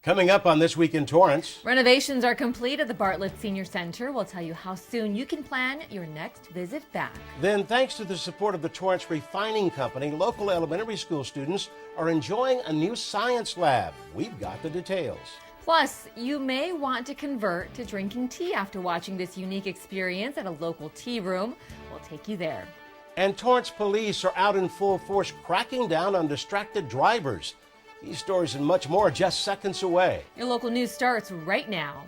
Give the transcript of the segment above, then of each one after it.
Coming up on This Week in Torrance. Renovations are complete at the Bartlett Senior Center. We'll tell you how soon you can plan your next visit back. Then, thanks to the support of the Torrance Refining Company, local elementary school students are enjoying a new science lab. We've got the details. Plus, you may want to convert to drinking tea after watching this unique experience at a local tea room. We'll take you there. And Torrance Police are out in full force cracking down on distracted drivers. These stories and much more just seconds away. Your local news starts right now.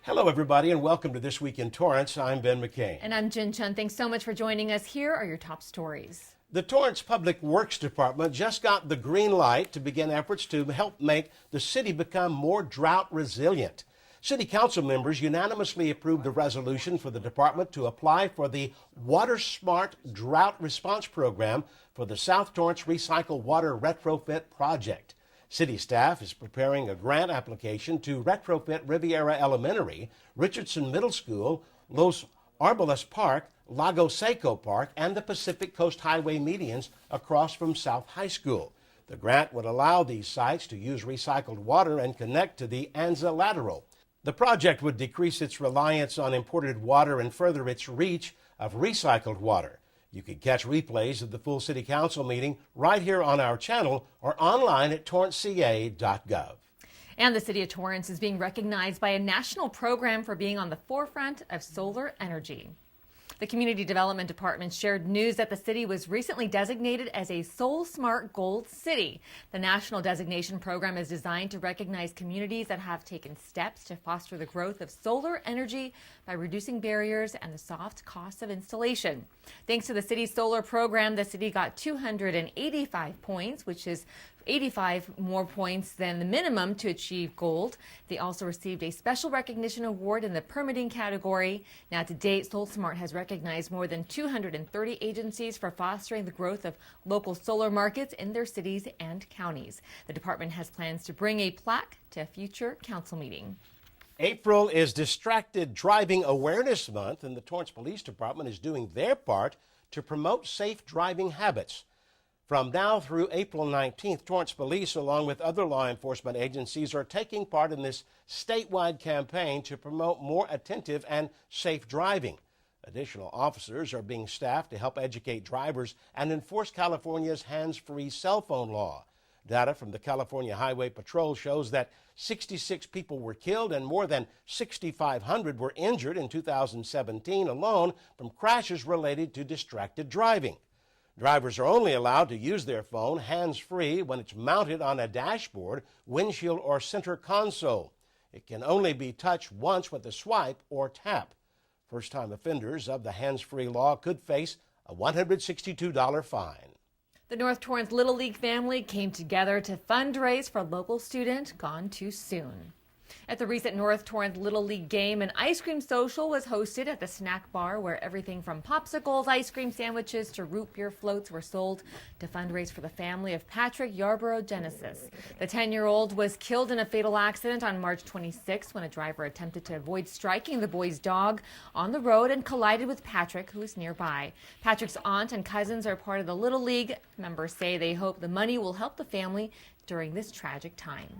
Hello, everybody, and welcome to This Week in Torrance. I'm Ben McCain. And I'm Jin Chun. Thanks so much for joining us. Here are your top stories. The Torrance Public Works Department just got the green light to begin efforts to help make the city become more drought resilient. City Council members unanimously approved the resolution for the department to apply for the WaterSMART Drought Response Program for the South Torrance Recycle Water Retrofit Project. City staff is preparing a grant application to retrofit Riviera Elementary, Richardson Middle School, Los Arboles Park, Lago Seco Park, and the Pacific Coast Highway medians across from South High School. The grant would allow these sites to use recycled water and connect to the Anza Lateral. The project would decrease its reliance on imported water and further its reach of recycled water. You can catch replays of the full City Council meeting right here on our channel or online at torranceca.gov. And the City of Torrance is being recognized by a national program for being on the forefront of solar energy. The Community Development Department shared news that the city was recently designated as a SolSmart Gold City. The national designation program is designed to recognize communities that have taken steps to foster the growth of solar energy by reducing barriers and the soft costs of installation. Thanks to the city's solar program, the city got 285 points, which is 85 more points than the minimum to achieve gold. They also received a special recognition award in the permitting category. Now, to date, SolSmart has recognized more than 230 agencies for fostering the growth of local solar markets in their cities and counties. The department has plans to bring a plaque to a future council meeting. April is Distracted Driving Awareness Month, and the Torrance Police Department is doing their part to promote safe driving habits. From now through April 19th, Torrance Police, along with other law enforcement agencies, are taking part in this statewide campaign to promote more attentive and safe driving. Additional officers are being staffed to help educate drivers and enforce California's hands-free cell phone law. Data from the California Highway Patrol shows that 66 people were killed and more than 6,500 were injured in 2017 alone from crashes related to distracted driving. Drivers are only allowed to use their phone hands-free when it's mounted on a dashboard, windshield, or center console. It can only be touched once with a swipe or tap. First-time offenders of the hands-free law could face a $162 fine. The North Torrance Little League family came together to fundraise for a local student gone too soon. At the recent North Torrance Little League game, an ice cream social was hosted at the snack bar where everything from popsicles, ice cream sandwiches to root beer floats were sold to fundraise for the family of Patrick Yarborough Genniss. The 10-year-old was killed in a fatal accident on March 26 when a driver attempted to avoid striking the boy's dog on the road and collided with Patrick, who was nearby. Patrick's aunt and cousins are part of the Little League. Members say they hope the money will help the family during this tragic time.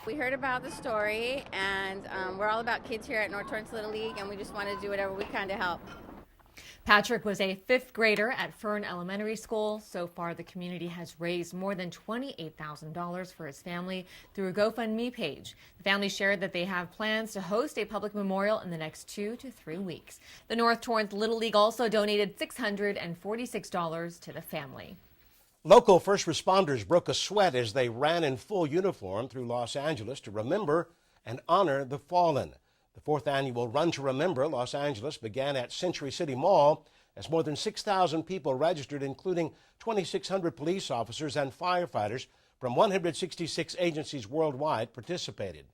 We heard about the story, and we're all about kids here at North Torrance Little League, and we just want to do whatever we can to help. Patrick was a fifth grader at Fern Elementary School. So far, the community has raised more than $28,000 for his family through a GoFundMe page. The family shared that they have plans to host a public memorial in the next 2 to 3 weeks. The North Torrance Little League also donated $646 to the family. Local first responders broke a sweat as they ran in full uniform through Los Angeles to remember and honor the fallen. The fourth annual Run to Remember Los Angeles began at Century City Mall as more than 6,000 people registered, including 2,600 police officers and firefighters from 166 agencies worldwide participated.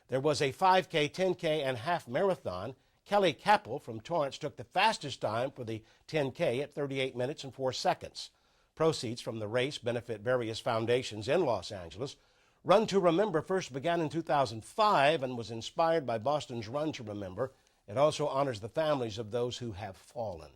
There was a 5K, 10K, and half marathon. Kelly Capel from Torrance took the fastest time for the 10K at 38 minutes and 4 seconds. Proceeds from the race benefit various foundations in Los Angeles. Run to Remember first began in 2005 and was inspired by Boston's Run to Remember. It also honors the families of those who have fallen.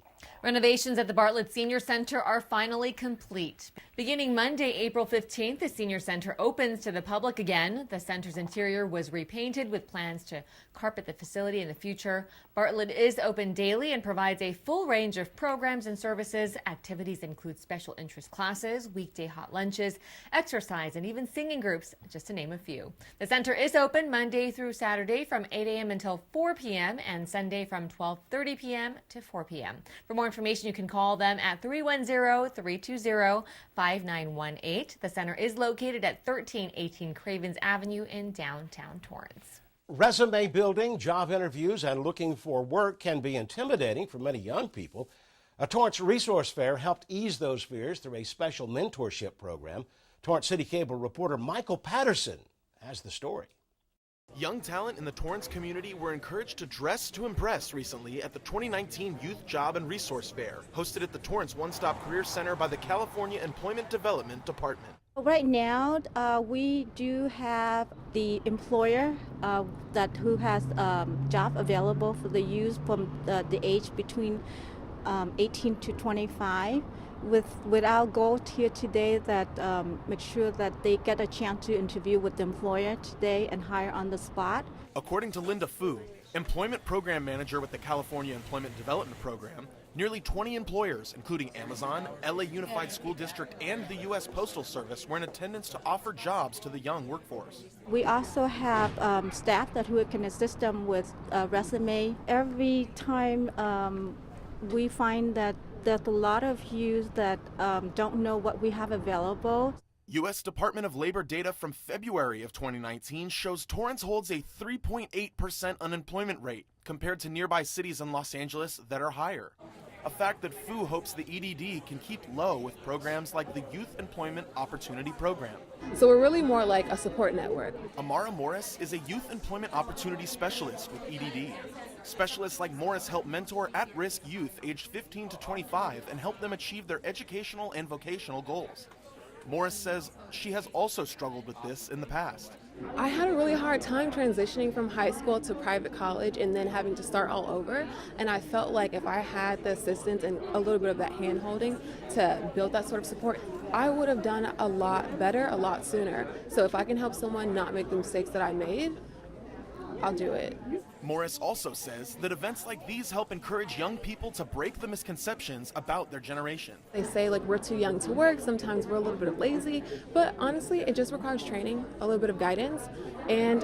Renovations at the Bartlett Senior Center are finally complete. Beginning Monday, April 15th, the Senior Center opens to the public again. The center's interior was repainted with plans to carpet the facility in the future. Bartlett is open daily and provides a full range of programs and services. Activities include special interest classes, weekday hot lunches, exercise, and even singing groups, just to name a few. The center is open Monday through Saturday from 8 a.m. until 4 p.m. and Sunday from 12:30 p.m. to 4 p.m. For more information, you can call them at 310-320-5918. The center is located at 1318 Cravens Avenue in downtown Torrance. Resume building, job interviews, and looking for work can be intimidating for many young people. A Torrance Resource Fair helped ease those fears through a special mentorship program. Torrance CitiCABLE reporter Michael Patterson has the story. Young talent in the Torrance community were encouraged to dress to impress recently at the 2019 Youth Job and Resource Fair, hosted at the Torrance One-Stop Career Center by the California Employment Development Department. Right now, we do have the employer who has job available for the youth from the age between 18 to 25. With our goal here today that make sure that they get a chance to interview with the employer today and hire on the spot. According to Linda Fu, Employment Program Manager with the California Employment Development Program, nearly 20 employers, including Amazon, LA Unified School District, and the U.S. Postal Service, were in attendance to offer jobs to the young workforce. We also have staff who can assist them with resume. Every time we find that there's a lot of youth that don't know what we have available. U.S. Department of Labor data from February of 2019 shows Torrance holds a 3.8% unemployment rate compared to nearby cities in Los Angeles that are higher. A fact that Fu hopes the EDD can keep low with programs like the Youth Employment Opportunity Program. So we're really more like a support network. Amara Morris is a Youth Employment Opportunity Specialist with EDD. Specialists like Morris help mentor at-risk youth aged 15 to 25 and help them achieve their educational and vocational goals. Morris says she has also struggled with this in the past. I had a really hard time transitioning from high school to private college and then having to start all over. And I felt like if I had the assistance and a little bit of that hand-holding to build that sort of support, I would have done a lot better, a lot sooner. So if I can help someone not make the mistakes that I made, I'll do it. Morris also says that events like these help encourage young people to break the misconceptions about their generation. They say like we're too young to work, sometimes we're a little bit lazy, but honestly it just requires training, a little bit of guidance, and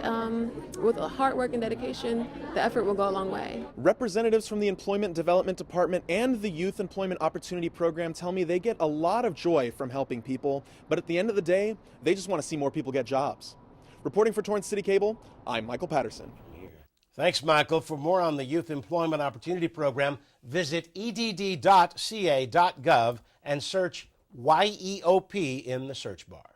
with hard work and dedication, the effort will go a long way. Representatives from the Employment Development Department and the Youth Employment Opportunity Program tell me they get a lot of joy from helping people, but at the end of the day, they just want to see more people get jobs. Reporting for Torrance CitiCABLE, I'm Michael Patterson. Thanks, Michael. For more on the Youth Employment Opportunity Program, visit edd.ca.gov and search YEOP in the search bar.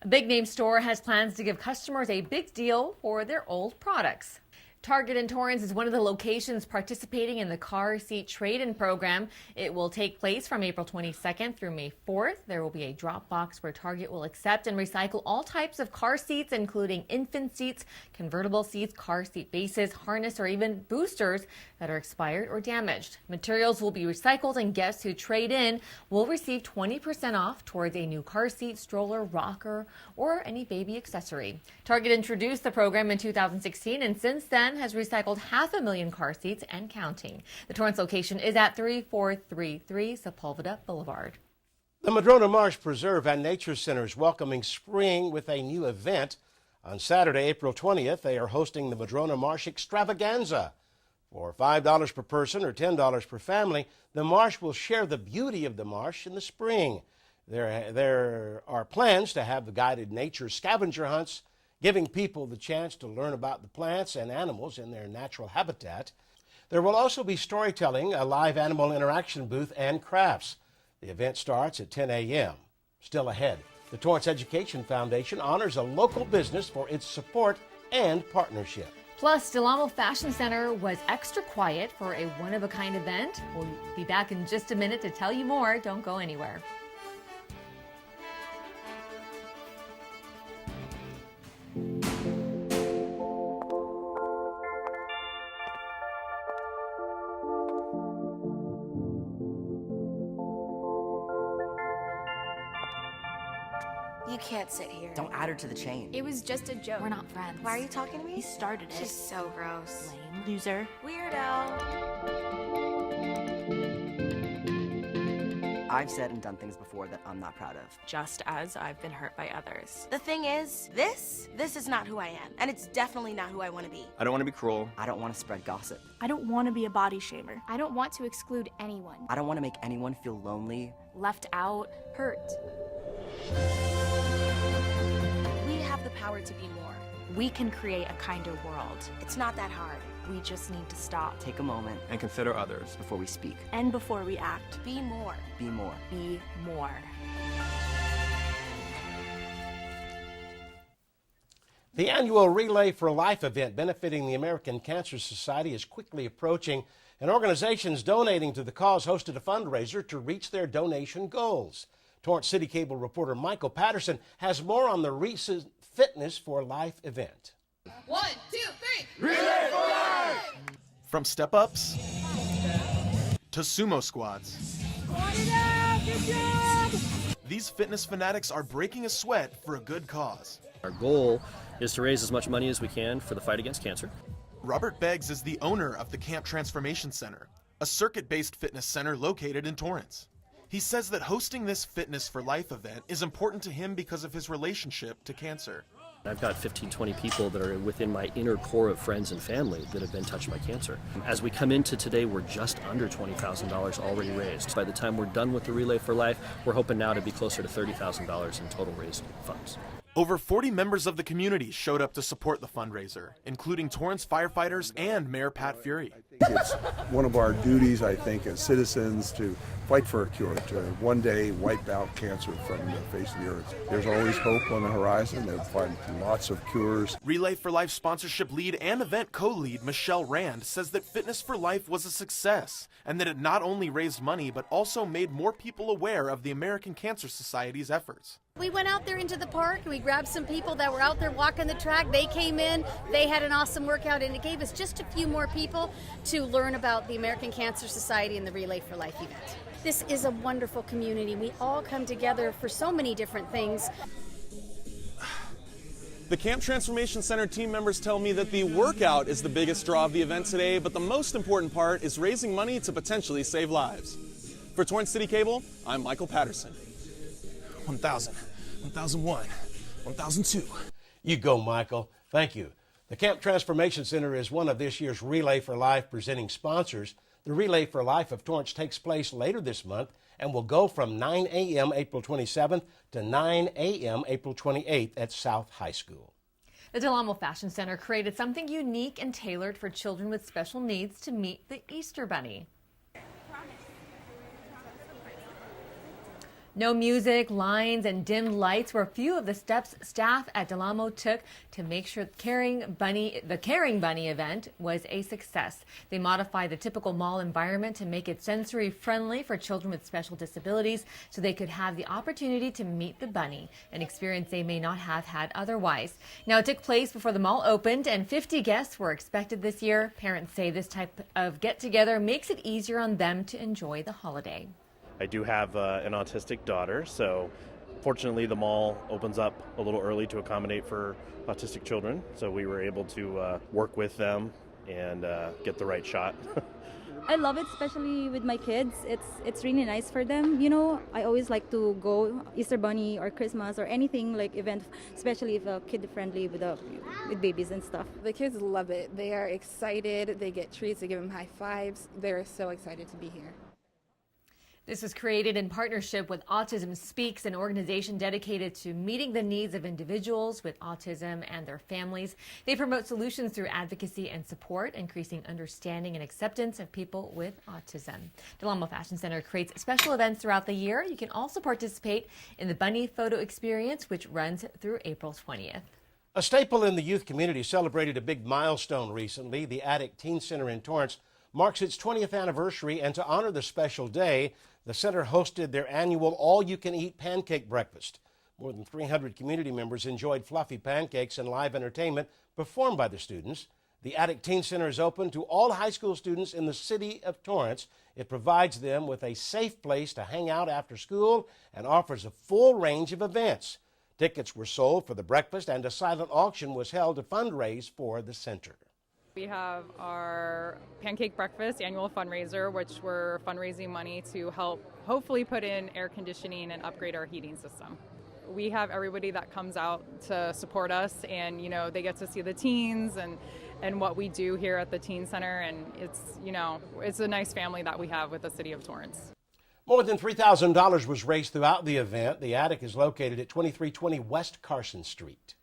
A big name store has plans to give customers a big deal for their old products. Target in Torrance is one of the locations participating in the car seat trade-in program. It will take place from April 22nd through May 4th. There will be a drop box where Target will accept and recycle all types of car seats, including infant seats, convertible seats, car seat bases, harness, or even boosters that are expired or damaged. Materials will be recycled, and guests who trade in will receive 20% off towards a new car seat, stroller, rocker, or any baby accessory. Target introduced the program in 2016, and since then has recycled 500,000 car seats and counting. The Torrance location is at 3433 Sepulveda Boulevard. The Madrona Marsh Preserve and Nature Center is welcoming spring with a new event. On Saturday, April 20th, they are hosting the Madrona Marsh Extravaganza. For $5 per person or $10 per family, the marsh will share the beauty of the marsh in the spring. There are plans to have the guided nature scavenger hunts, giving people the chance to learn about the plants and animals in their natural habitat. There will also be storytelling, a live animal interaction booth, and crafts. The event starts at 10 a.m. Still ahead, the Torrance Education Foundation honors a local business for its support and partnership. Plus, Del Amo Fashion Center was extra quiet for a one-of-a-kind event. We'll be back in just a minute to tell you more. Don't go anywhere. You can't sit here. Don't add her to the chain. It was just a joke. We're not friends. Why are you talking to me? He started it. She's so gross. Lame. Loser. Weirdo. I've said and done things before that I'm not proud of. Just as I've been hurt by others. The thing is, this is not who I am. And it's definitely not who I want to be. I don't want to be cruel. I don't want to spread gossip. I don't want to be a body shamer. I don't want to exclude anyone. I don't want to make anyone feel lonely, left out, hurt. We have the power to be more. We can create a kinder world. It's not that hard. We just need to stop. take a moment, and consider others before we speak. And before we act. Be more. Be more. Be more. The annual Relay for Life event benefiting the American Cancer Society is quickly approaching, and organizations donating to the cause hosted a fundraiser to reach their donation goals. Torrance CitiCABLE reporter Michael Patterson has more on the recent Fitness for Life event. 1, 2, 3. Relay for life! From step-ups to sumo squats. These fitness fanatics are breaking a sweat for a good cause. Our goal is to raise as much money as we can for the fight against cancer. Robert Beggs is the owner of the Camp Transformation Center, a circuit-based fitness center located in Torrance. He says that hosting this Fitness for Life event is important to him because of his relationship to cancer. I've got 15, 20 people that are within my inner core of friends and family that have been touched by cancer. As we come into today, we're just under $20,000 already raised. By the time we're done with the Relay for Life, we're hoping now to be closer to $30,000 in total raised funds. Over 40 members of the community showed up to support the fundraiser, including Torrance firefighters and Mayor Pat Fury. It's one of our duties, I think, as citizens to fight for a cure, to one day wipe out cancer from the face of the earth. There's always hope on the horizon. They'll find lots of cures. Relay for Life sponsorship lead and event co-lead Michelle Rand says that Fitness for Life was a success and that it not only raised money but also made more people aware of the American Cancer Society's efforts. We went out there into the park and we grabbed some people that were out there walking the track. They came in, they had an awesome workout, and it gave us just a few more people to learn about the American Cancer Society and the Relay for Life event. This is a wonderful community. We all come together for so many different things. The Camp Transformation Center team members tell me that the workout is the biggest draw of the event today, but the most important part is raising money to potentially save lives. For Torrance CitiCABLE, I'm Michael Patterson. 1,000, 1,001, 1,002. You go, Michael. Thank you. The Camp Transformation Center is one of this year's Relay for Life presenting sponsors. The Relay for Life of Torrance takes place later this month and will go from 9 a.m. April 27th to 9 a.m. April 28th at South High School. The Del Amo Fashion Center created something unique and tailored for children with special needs to meet the Easter Bunny. No music, lines, and dim lights were a few of the steps staff at Del Amo took to make sure the Caring Bunny event was a success. They modified the typical mall environment to make it sensory friendly for children with special disabilities so they could have the opportunity to meet the bunny, an experience they may not have had otherwise. Now, it took place before the mall opened and 50 guests were expected this year. Parents say this type of get-together makes it easier on them to enjoy the holiday. I do have an autistic daughter, so fortunately the mall opens up a little early to accommodate for autistic children, so we were able to work with them and get the right shot. I love it, especially with my kids. It's really nice for them. You know, I always like to go Easter Bunny or Christmas or anything like event, especially if kid-friendly with babies and stuff. The kids love it. They are excited. They get treats. They give them high fives. They're so excited to be here. This was created in partnership with Autism Speaks, an organization dedicated to meeting the needs of individuals with autism and their families. They promote solutions through advocacy and support, increasing understanding and acceptance of people with autism. Del Amo Fashion Center creates special events throughout the year. You can also participate in the Bunny Photo Experience, which runs through April 20th. A staple in the youth community celebrated a big milestone recently. The Attic Teen Center in Torrance marks its 20th anniversary, and to honor the special day, the center hosted their annual all-you-can-eat pancake breakfast. More than 300 community members enjoyed fluffy pancakes and live entertainment performed by the students. The Attic Teen Center is open to all high school students in the City of Torrance. It provides them with a safe place to hang out after school and offers a full range of events. Tickets were sold for the breakfast, and a silent auction was held to fundraise for the center. We have our pancake breakfast annual fundraiser, which we're fundraising money to help hopefully put in air conditioning and upgrade our heating system. We have everybody that comes out to support us, and they get to see the teens and what we do here at the teen center, and it's a nice family that we have with the City of Torrance. More than $3,000 was raised throughout the event. The attic is located at 2320 West Carson Street.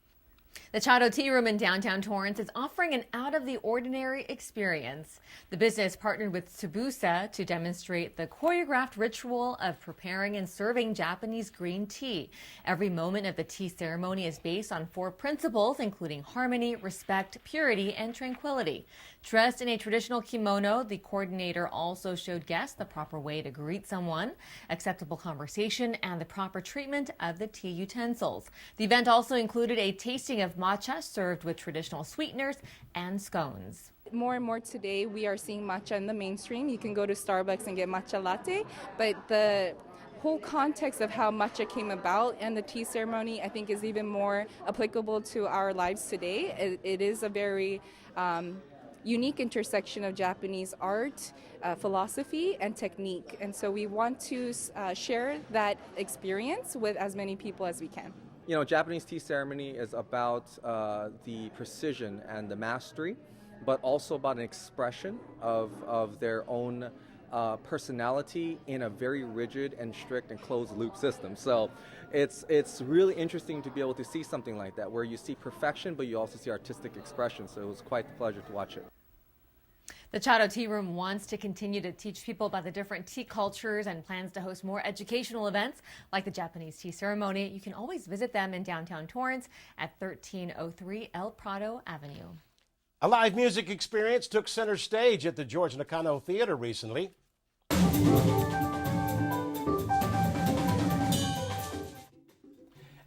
The Chado Tea Room in downtown Torrance is offering an out-of-the-ordinary experience. The business partnered with Tsubusa to demonstrate the choreographed ritual of preparing and serving Japanese green tea. Every moment of the tea ceremony is based on 4 principles, including harmony, respect, purity, and tranquility. Dressed in a traditional kimono, the coordinator also showed guests the proper way to greet someone, acceptable conversation, and the proper treatment of the tea utensils. The event also included a tasting of matcha served with traditional sweeteners and scones. More and more today, we are seeing matcha in the mainstream. You can go to Starbucks and get matcha latte, but the whole context of how matcha came about and the tea ceremony, I think, is even more applicable to our lives today. It is a very unique intersection of Japanese art, philosophy, and technique. And so we want to share that experience with as many people as we can. Japanese tea ceremony is about the precision and the mastery, but also about an expression of their own personality in a very rigid and strict and closed loop system. So it's really interesting to be able to see something like that, where you see perfection, but you also see artistic expression. So it was quite a pleasure to watch it. The Chado Tea Room wants to continue to teach people about the different tea cultures and plans to host more educational events like the Japanese tea ceremony. You can always visit them in downtown Torrance at 1303 El Prado Avenue. A live music experience took center stage at the George Nakano Theater recently.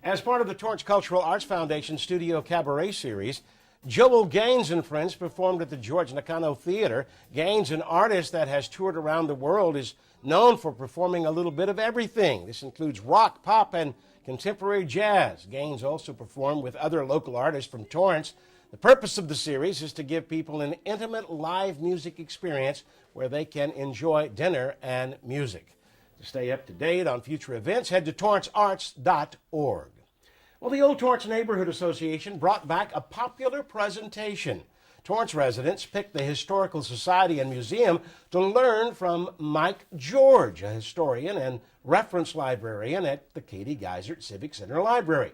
As part of the Torrance Cultural Arts Foundation Studio Cabaret Series, Joel Gaines and friends performed at the George Nakano Theater. Gaines, an artist that has toured around the world, is known for performing a little bit of everything. This includes rock, pop, and contemporary jazz. Gaines also performed with other local artists from Torrance. The purpose of the series is to give people an intimate live music experience where they can enjoy dinner and music. To stay up to date on future events, head to torrancearts.org. Well, the Old Torrance Neighborhood Association brought back a popular presentation. Torrance residents picked the Historical Society and Museum to learn from Mike George, a historian and reference librarian at the Katie Geisert Civic Center Library.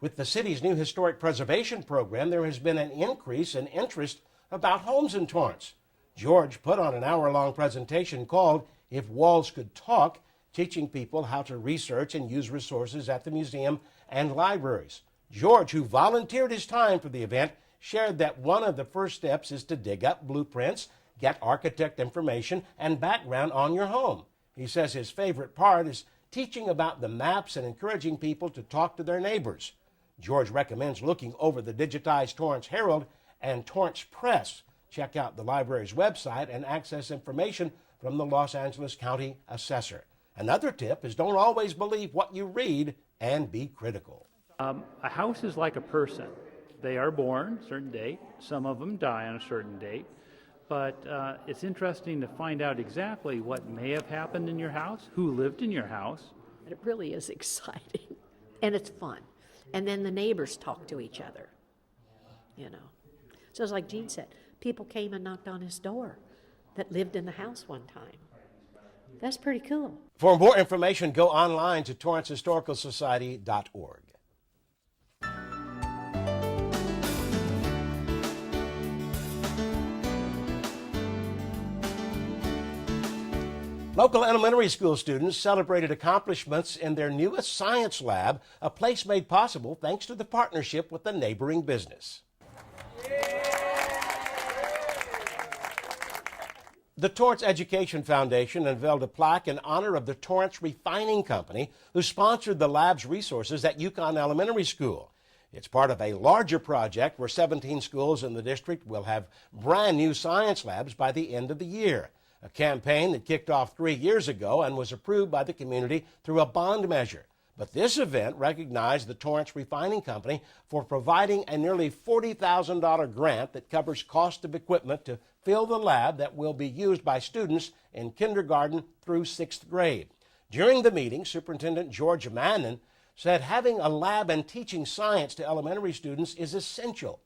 With the city's new historic preservation program, there has been an increase in interest about homes in Torrance. George put on an hour-long presentation called If Walls Could Talk, teaching people how to research and use resources at the museum and libraries. George, who volunteered his time for the event, shared that one of the first steps is to dig up blueprints, get architect information and background on your home. He says his favorite part is teaching about the maps and encouraging people to talk to their neighbors. George recommends looking over the digitized Torrance Herald and Torrance Press. Check out the library's website and access information from the Los Angeles County Assessor. Another tip is don't always believe what you read and be critical. A house is like a person. They are born a certain date. Some of them die on a certain date. But it's interesting to find out exactly what may have happened in your house, who lived in your house. It really is exciting, and it's fun. And then the neighbors talk to each other, So it's like Gene said, people came and knocked on his door that lived in the house one time. That's pretty cool. For more information, go online to torrancehistoricalsociety.org. Local elementary school students celebrated accomplishments in their newest science lab, a place made possible thanks to the partnership with a neighboring business. The Torrance Education Foundation unveiled a plaque in honor of the Torrance Refining Company, who sponsored the lab's resources at Yukon Elementary School. It's part of a larger project where 17 schools in the district will have brand new science labs by the end of the year, a campaign that kicked off 3 years ago and was approved by the community through a bond measure. But this event recognized the Torrance Refining Company for providing a nearly $40,000 grant that covers cost of equipment to fill the lab that will be used by students in kindergarten through 6th grade. During the meeting, Superintendent George Mannon said having a lab and teaching science to elementary students is essential.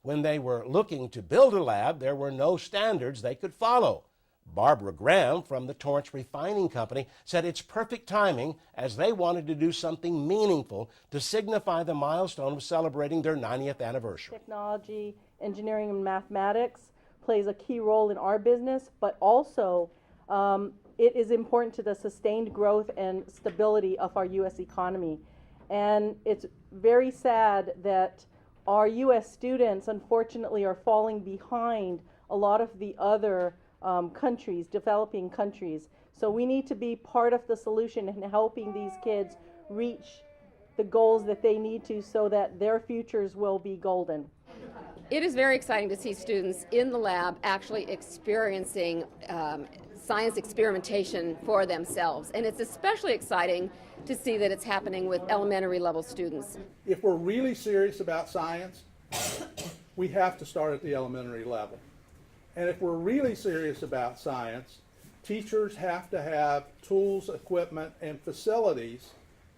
When they were looking to build a lab, there were no standards they could follow. Barbara Graham from the Torrance Refining Company said it's perfect timing as they wanted to do something meaningful to signify the milestone of celebrating their 90th anniversary. Technology, engineering, and mathematics plays a key role in our business, but also it is important to the sustained growth and stability of our U.S. economy. And it's very sad that our U.S. students, unfortunately, are falling behind a lot of the other countries, developing countries. So we need to be part of the solution in helping these kids reach the goals that they need to so that their futures will be golden. It is very exciting to see students in the lab actually experiencing science experimentation for themselves. And it's especially exciting to see that it's happening with elementary level students. If we're really serious about science, we have to start at the elementary level. And if we're really serious about science, teachers have to have tools, equipment, and facilities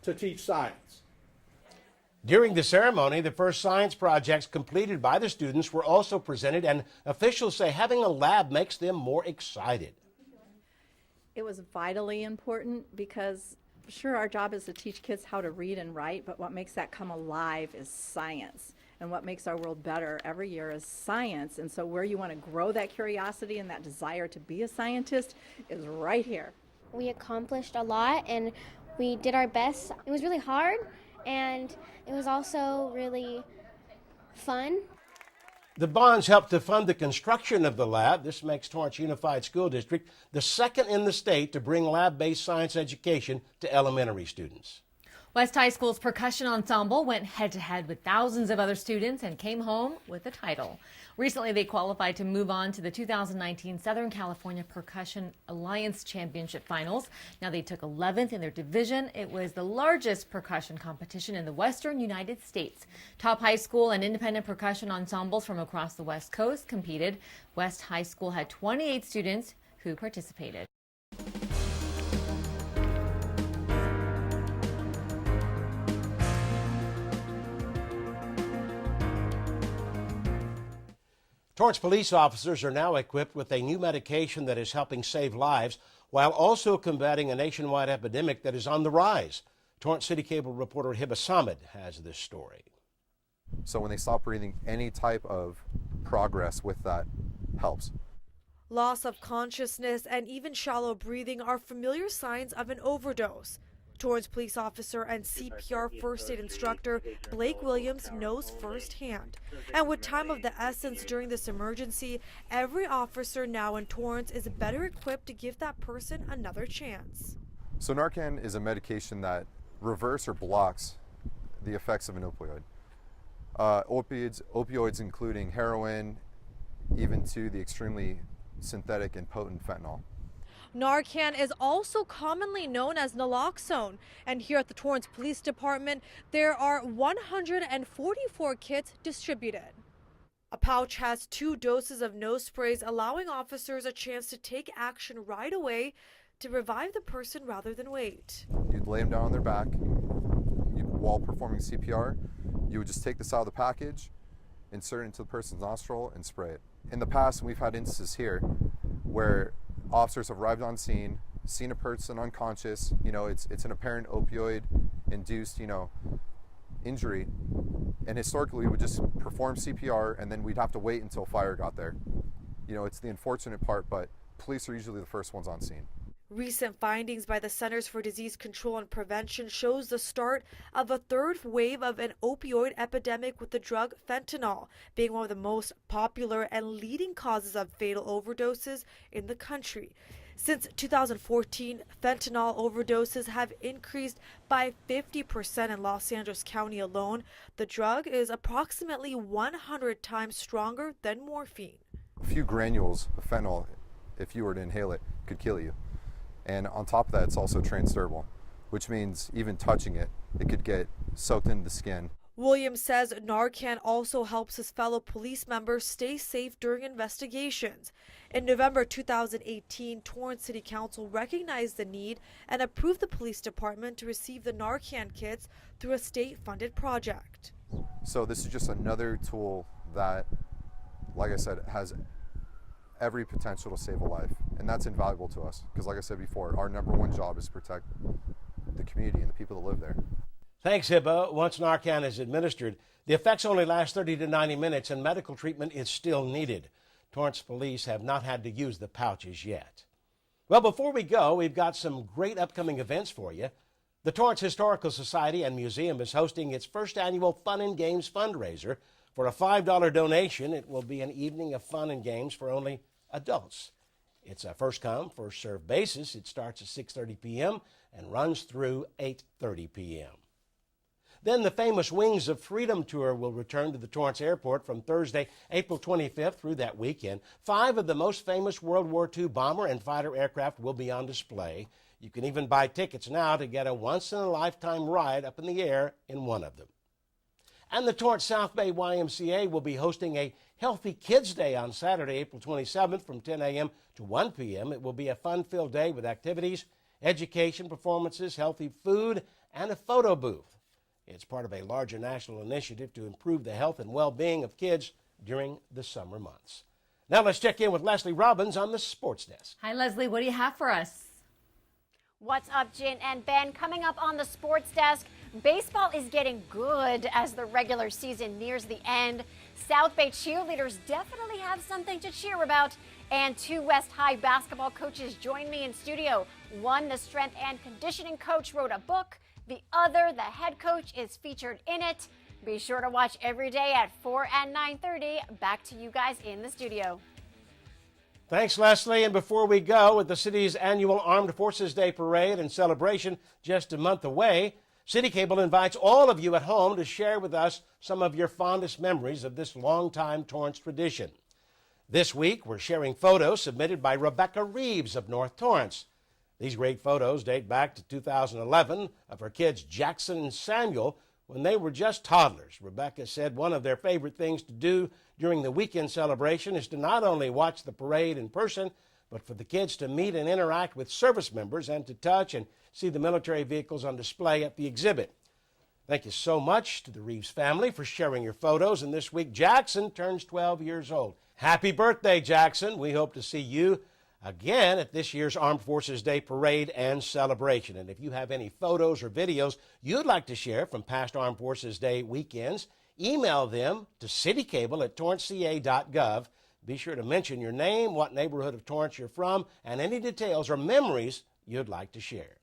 to teach science. During the ceremony, the first science projects completed by the students were also presented, and officials say having a lab makes them more excited. It was vitally important because, sure, our job is to teach kids how to read and write, but what makes that come alive is science. And what makes our world better every year is science. And so where you want to grow that curiosity and that desire to be a scientist is right here. We accomplished a lot and we did our best. It was really hard and it was also really fun. The bonds helped to fund the construction of the lab. This makes Torrance Unified School District the second in the state to bring lab-based science education to elementary students. West High School's percussion ensemble went head-to-head with thousands of other students and came home with a title. Recently, they qualified to move on to the 2019 Southern California Percussion Alliance Championship Finals. Now, they took 11th in their division. It was the largest percussion competition in the western United States. Top high school and independent percussion ensembles from across the West Coast competed. West High School had 28 students who participated. Torrance police officers are now equipped with a new medication that is helping save lives while also combating a nationwide epidemic that is on the rise. Torrance CitiCABLE reporter Hiba Samad has this story. So when they stop breathing, any type of progress with that helps. Loss of consciousness and even shallow breathing are familiar signs of an overdose. Torrance police officer and CPR first aid instructor Blake Williams knows firsthand. And with time of the essence during this emergency, every officer now in Torrance is better equipped to give that person another chance. So Narcan is a medication that reverses or blocks the effects of an opioid. Opioids including heroin, even to the extremely synthetic and potent fentanyl. Narcan is also commonly known as naloxone, and here at the Torrance Police Department, there are 144 kits distributed. A pouch has 2 doses of nose sprays, allowing officers a chance to take action right away to revive the person rather than wait. You'd lay them down on their back. While performing CPR, you would just take this out of the package, insert it into the person's nostril, and spray it. In the past, we've had instances here where officers have arrived on scene, seen a person unconscious, it's an apparent opioid-induced, injury, and historically we would just perform CPR and then we'd have to wait until fire got there. It's the unfortunate part, but police are usually the first ones on scene. Recent findings by the Centers for Disease Control and Prevention shows the start of a third wave of an opioid epidemic, with the drug fentanyl being one of the most popular and leading causes of fatal overdoses in the country. Since 2014, fentanyl overdoses have increased by 50% in Los Angeles County alone. The drug is approximately 100 times stronger than morphine. A few granules of fentanyl, if you were to inhale it, could kill you. And on top of that, it's also transdermal. which means even touching it, it could get soaked into the skin. Williams says Narcan also helps his fellow police members stay safe during investigations. In November 2018, Torrance City Council recognized the need and approved the police department to receive the Narcan kits through a state-funded project. So this is just another tool that, like I said, has every potential to save a life, and that's invaluable to us because, like I said before, our #1 job is to protect the community and the people that live there. Thanks, Hibbo. Once Narcan is administered, the effects only last 30 to 90 minutes and medical treatment is still needed. Torrance Police have not had to use the pouches yet. Well, before we go, we've got some great upcoming events for you. The Torrance Historical Society and Museum is hosting its first annual Fun and Games fundraiser. For a $5 donation, it will be an evening of fun and games for only adults. It's a first-come, first-served basis. It starts at 6:30 p.m. and runs through 8:30 p.m. Then the famous Wings of Freedom Tour will return to the Torrance Airport from Thursday, April 25th through that weekend. 5 of the most famous World War II bomber and fighter aircraft will be on display. You can even buy tickets now to get a once-in-a-lifetime ride up in the air in one of them. And the Torrance South Bay YMCA will be hosting a Healthy Kids Day on Saturday, April 27th from 10 a.m. to 1 p.m. It will be a fun-filled day with activities, education, performances, healthy food, and a photo booth. It's part of a larger national initiative to improve the health and well-being of kids during the summer months. Now let's check in with Leslie Robbins on the sports desk. Hi, Leslie. What do you have for us? What's up, Jin and Ben? Coming up on the sports desk, baseball is getting good as the regular season nears the end. South Bay cheerleaders definitely have something to cheer about. And 2 West High basketball coaches join me in studio. One, the strength and conditioning coach, wrote a book. The other, the head coach, is featured in it. Be sure to watch every day at 4 and 9:30. Back to you guys in the studio. Thanks, Leslie. And before we go, with the city's annual Armed Forces Day parade and celebration just a month away, City Cable invites all of you at home to share with us some of your fondest memories of this longtime Torrance tradition. This week, we're sharing photos submitted by Rebecca Reeves of North Torrance. These great photos date back to 2011 of her kids Jackson and Samuel when they were just toddlers. Rebecca said one of their favorite things to do during the weekend celebration is to not only watch the parade in person, but for the kids to meet and interact with service members and to touch and see the military vehicles on display at the exhibit. Thank you so much to the Reeves family for sharing your photos. And this week, Jackson turns 12 years old. Happy birthday, Jackson. We hope to see you again at this year's Armed Forces Day parade and celebration. And if you have any photos or videos you'd like to share from past Armed Forces Day weekends, email them to citycable@torranceca.gov. Be sure to mention your name, what neighborhood of Torrance you're from, and any details or memories you'd like to share.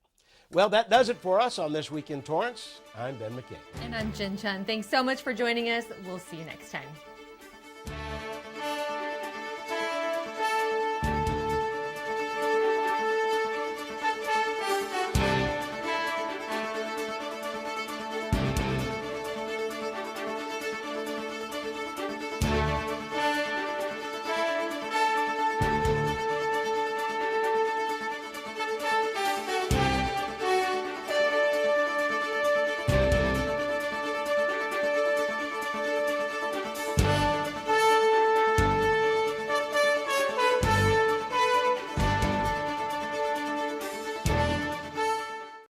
Well, that does it for us on This Week in Torrance. I'm Ben McCain. And I'm Jin Chun. Thanks so much for joining us. We'll see you next time.